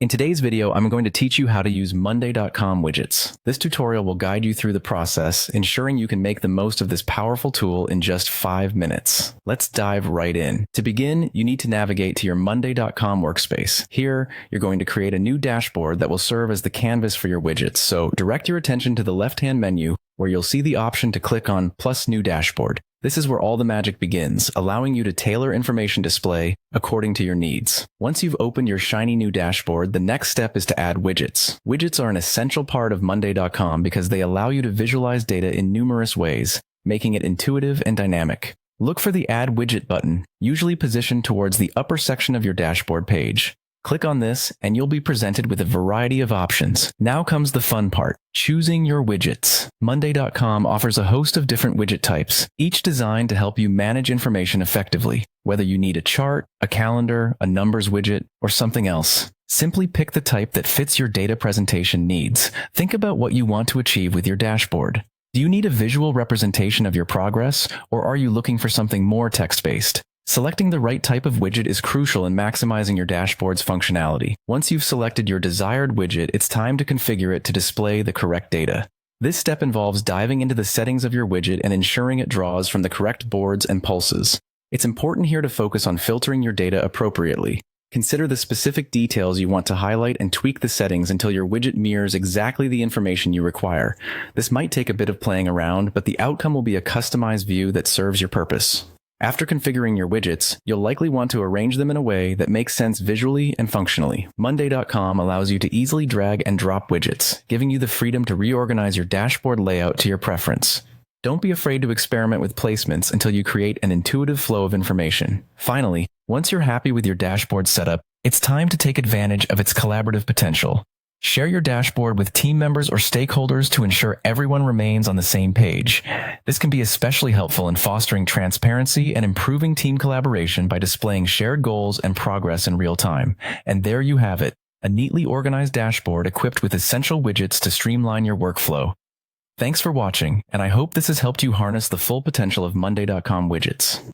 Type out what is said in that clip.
In today's video, I'm going to teach you how to use Monday.com widgets. This tutorial will guide you through the process, ensuring you can make the most of this powerful tool in just 5 minutes. Let's dive right in. To begin, you need to navigate to your Monday.com workspace. Here, you're going to create a new dashboard that will serve as the canvas for your widgets. So direct your attention to the left-hand menu, where you'll see the option to click on Plus New Dashboard. This is where all the magic begins, allowing you to tailor information display according to your needs. Once you've opened your shiny new dashboard, the next step is to add widgets. Widgets are an essential part of Monday.com because they allow you to visualize data in numerous ways, making it intuitive and dynamic. Look for the Add Widget button, usually positioned towards the upper section of your dashboard page. Click on this, and you'll be presented with a variety of options. Now comes the fun part, choosing your widgets. Monday.com offers a host of different widget types, each designed to help you manage information effectively, whether you need a chart, a calendar, a numbers widget, or something else. Simply pick the type that fits your data presentation needs. Think about what you want to achieve with your dashboard. Do you need a visual representation of your progress, or are you looking for something more text-based? Selecting the right type of widget is crucial in maximizing your dashboard's functionality. Once you've selected your desired widget, it's time to configure it to display the correct data. This step involves diving into the settings of your widget and ensuring it draws from the correct boards and pulses. It's important here to focus on filtering your data appropriately. Consider the specific details you want to highlight and tweak the settings until your widget mirrors exactly the information you require. This might take a bit of playing around, but the outcome will be a customized view that serves your purpose. After configuring your widgets, you'll likely want to arrange them in a way that makes sense visually and functionally. Monday.com allows you to easily drag and drop widgets, giving you the freedom to reorganize your dashboard layout to your preference. Don't be afraid to experiment with placements until you create an intuitive flow of information. Finally, once you're happy with your dashboard setup, it's time to take advantage of its collaborative potential. Share your dashboard with team members or stakeholders to ensure everyone remains on the same page. This can be especially helpful in fostering transparency and improving team collaboration by displaying shared goals and progress in real time. And there you have it, a neatly organized dashboard equipped with essential widgets to streamline your workflow. Thanks for watching, and I hope this has helped you harness the full potential of Monday.com widgets.